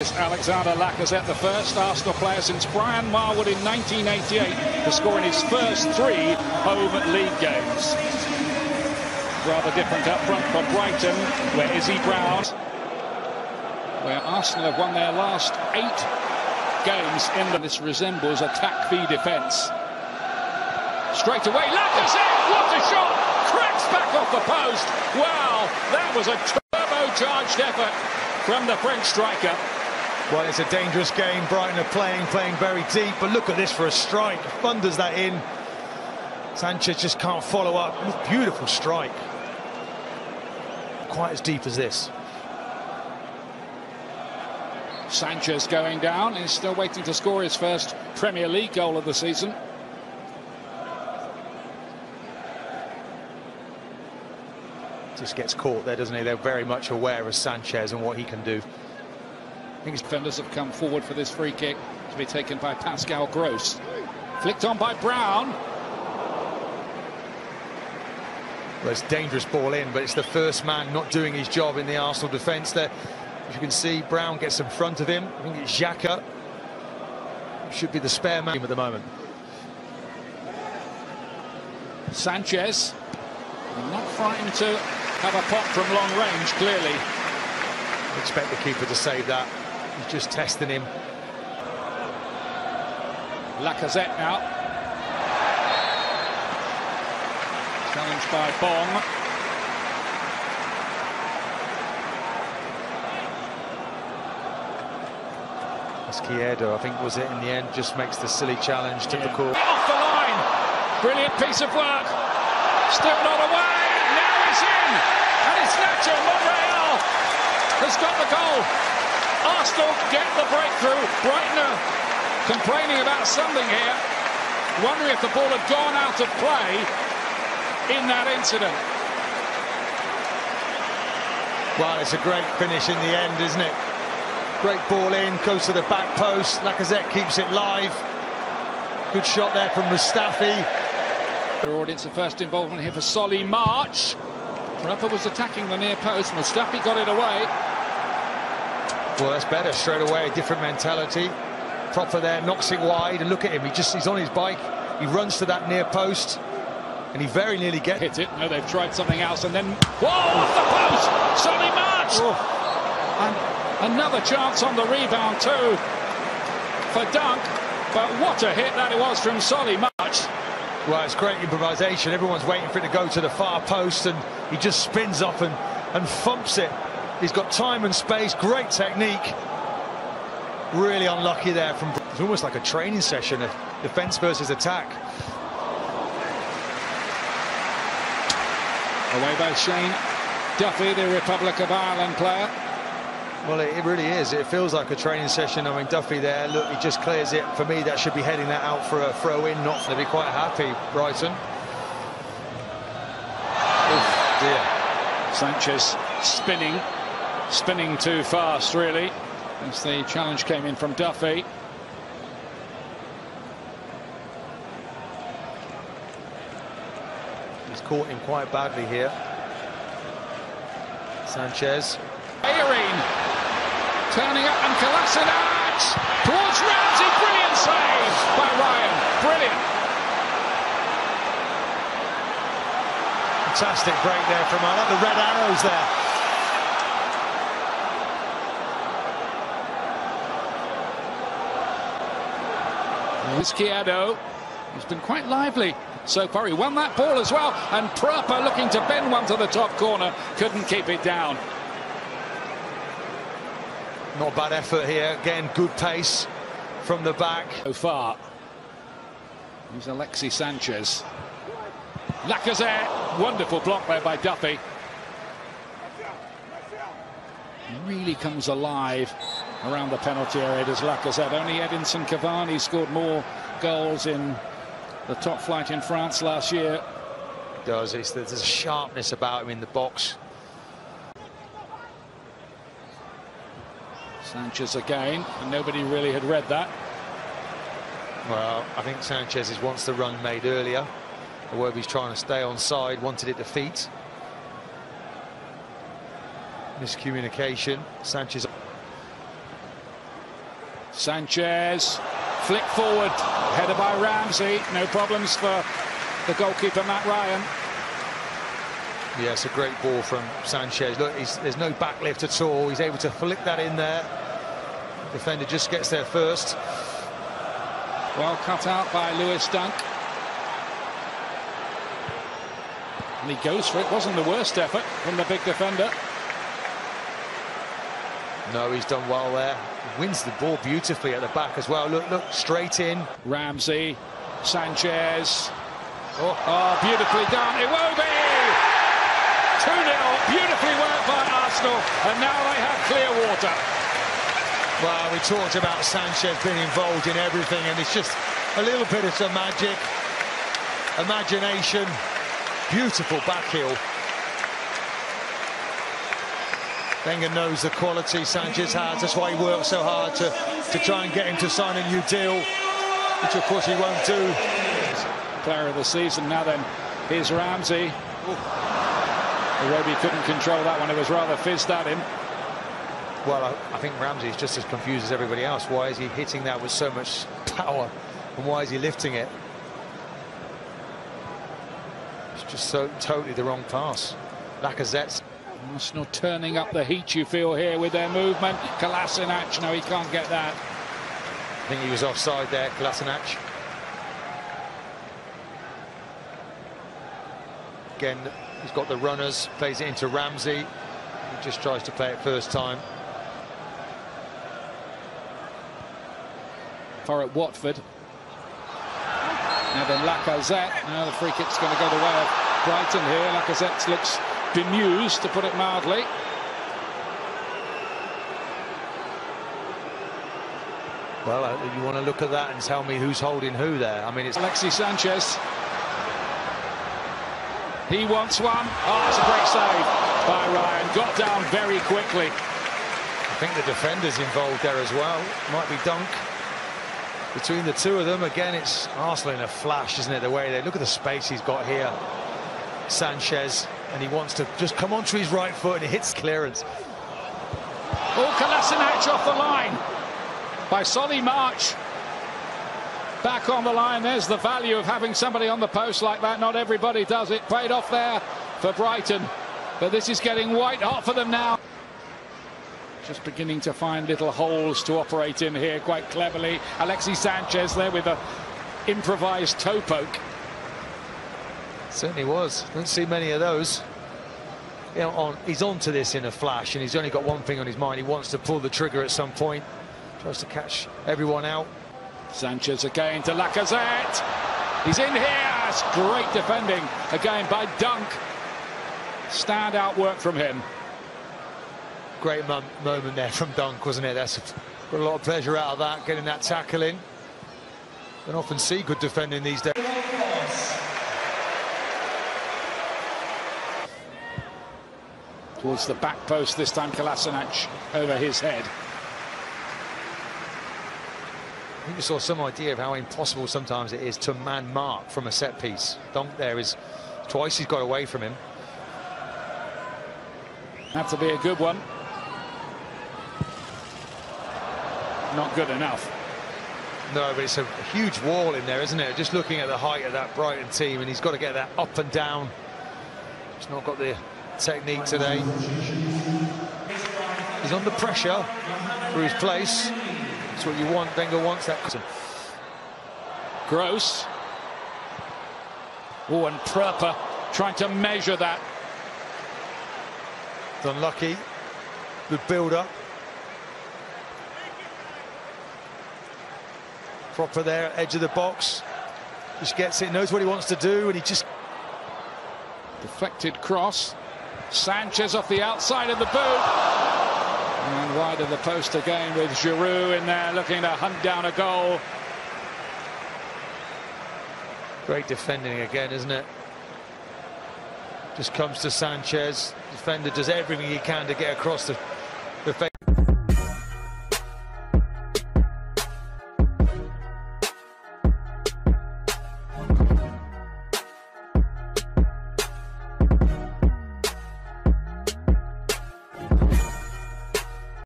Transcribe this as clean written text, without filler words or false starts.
Alexandre Lacazette, the first Arsenal player since Brian Marwood in 1988 to score in his first 3 home league games. Rather different up front for Brighton, where Izzy Brown, where Arsenal have won their last 8 games in the... This resembles attack v defence. Straight away, Lacazette, what a shot! Cracks back off the post. Wow, that was a turbocharged effort from the French striker. Well, it's a dangerous game. Brighton are playing very deep, but look at this for a strike. Thunders that in. Sanchez just can't follow up. Beautiful strike. Quite as deep as this. Sanchez going down. He's still waiting to score his first Premier League goal of the season. Just gets caught there, doesn't he? They're very much aware of Sanchez and what he can do. I think his defenders have come forward for this free kick to be taken by Pascal Gross. Flicked on by Brown. Well, it's a dangerous ball in, but it's the first man not doing his job in the Arsenal defence there. As you can see, Brown gets in front of him. I think it's Xhaka. Should be the spare man at the moment. Sanchez, not frightened to have a pop from long range, clearly. Expect the keeper to save that. He's just testing him. Lacazette now. Challenged by Bong. Izquierdo, I think, was it in the end, just makes the silly challenge. Typical. Off the line. Brilliant piece of work. Still not away. Now he's in. And it's Nacho Monreal has got the goal. Arsenal get the breakthrough. Brighton are complaining about something here. Wondering if the ball had gone out of play in that incident. Well, it's a great finish in the end, isn't it? Great ball in, goes to the back post. Lacazette keeps it live. Good shot there from Mustafi. The audience, the first involvement here for Solly March. Rapper was attacking the near post. Mustafi got it away. Well, that's better straight away. Different mentality. Proper there, knocks it wide, and look at him. He's on his bike. He runs to that near post, and he very nearly gets hit it. No, they've tried something else, and then whoa, off the post. Solly March. Oh. And another chance on the rebound too for Dunk. But what a hit that it was from Solly March. Well, it's great improvisation. Everyone's waiting for it to go to the far post, and he just spins up and thumps it. He's got time and space, great technique. Really unlucky there from... It's almost like a training session, of defence versus attack. Away by Shane Duffy, the Republic of Ireland player. Well, it really is. It feels like a training session. I mean, Duffy there, look, he just clears it. For me, that should be heading that out for a throw-in, not to be quite happy, Brighton. Oh, dear. Sanchez spinning too fast, really, as the challenge came in from Duffy. He's caught him quite badly here. Sanchez. Ayreen turning up, and Kolasinac towards Ramsey. Brilliant save by Ryan. Brilliant. Fantastic break there from I like the red arrows there. Izquierdo, he's been quite lively so far. He won that ball as well, and Proper looking to bend one to the top corner, couldn't keep it down. Not bad effort here. Again, good pace from the back. So far. Here's Alexis Sanchez. Lacazette. Wonderful block there by Duffy. Really comes alive around the penalty area, does Lacazette. Only Edinson Cavani scored more goals in the top flight in France last year. He does. There's a sharpness about him in the box. Sanchez again, and nobody really had read that. Well, I think Sanchez wants the run made earlier. Iwobi's trying to stay on side, wanted it to feet. Miscommunication. Sanchez Sanchez, flick forward, header by Ramsey. No problems for the goalkeeper, Matt Ryan. Yeah, it's a great ball from Sanchez. Look, there's no backlift at all. He's able to flick that in there. Defender just gets there first. Well cut out by Lewis Dunk. And he goes for it. Wasn't the worst effort from the big defender. No, he's done well there. He wins the ball beautifully at the back as well. Look, straight in. Ramsey, Sanchez. Oh, beautifully done. Iwobi! 2-0. Beautifully worked by Arsenal. And now they have clear water. Well, we talked about Sanchez being involved in everything, and it's just a little bit of some magic, imagination, beautiful back heel. Wenger knows the quality Sanchez has. That's why he works so hard to try and get him to sign a new deal, which of course he won't do. Player of the season. Now then, here's Ramsey. Iwobi couldn't control that one. It was rather fizzed at him. Well, I think Ramsey is just as confused as everybody else. Why is he hitting that with so much power, and why is he lifting it? It's just so totally the wrong pass. Lacazette's. Arsenal turning up the heat, you feel, here with their movement. Kolasinac, no, he can't get that. I think he was offside there, Kolasinac. Again, he's got the runners, plays it into Ramsey. He just tries to play it first time. For at Watford. Now then, Lacazette. Now the free kick's going to go the way of Brighton here. Lacazette looks bemused, to put it mildly. Well, you want to look at that and tell me who's holding who there. I mean, it's Alexis Sanchez. He wants one. Oh, it's a great save by Ryan. Got down very quickly. I think the defender's involved there as well. Might be Dunk. Between the two of them, again, it's Arsenal in a flash, isn't it? The way they look at the space he's got here. Sanchez, and he wants to just come onto his right foot, and he hits clearance. Oh, Kolasinac off the line by Solly March. Back on the line. There's the value of having somebody on the post like that. Not everybody does it. Paid off there for Brighton, but this is getting white hot for them now. Just beginning to find little holes to operate in here quite cleverly. Alexis Sanchez there with a improvised toe poke. Certainly was. Don't see many of those. You know, he's on to this in a flash, and he's only got one thing on his mind. He wants to pull the trigger at some point. Tries to catch everyone out. Sanchez again to Lacazette. He's in here. It's great defending again by Dunk. Standout work from him. Great moment there from Dunk, wasn't it? That's got a lot of pleasure out of that, getting that tackle in. Don't often see good defending these days. Towards the back post this time, Kolasinac over his head. I think we saw some idea of how impossible sometimes it is to man mark from a set piece. Dunk there is twice he's got away from him. Had to be a good one. Not good enough. No, but it's a huge wall in there, isn't it? Just looking at the height of that Brighton team, and he's got to get that up and down. He's not got the technique today. He's under pressure for his place. That's what you want. Wenger wants that. Gross. Oh, and Pröper trying to measure that. It's unlucky. Good build-up. Proper there, edge of the box. Just gets it, knows what he wants to do, and he just... Deflected cross. Sanchez off the outside of the boot. And wide of the post again with Giroud in there looking to hunt down a goal. Great defending again, isn't it? Just comes to Sanchez. Defender does everything he can to get across the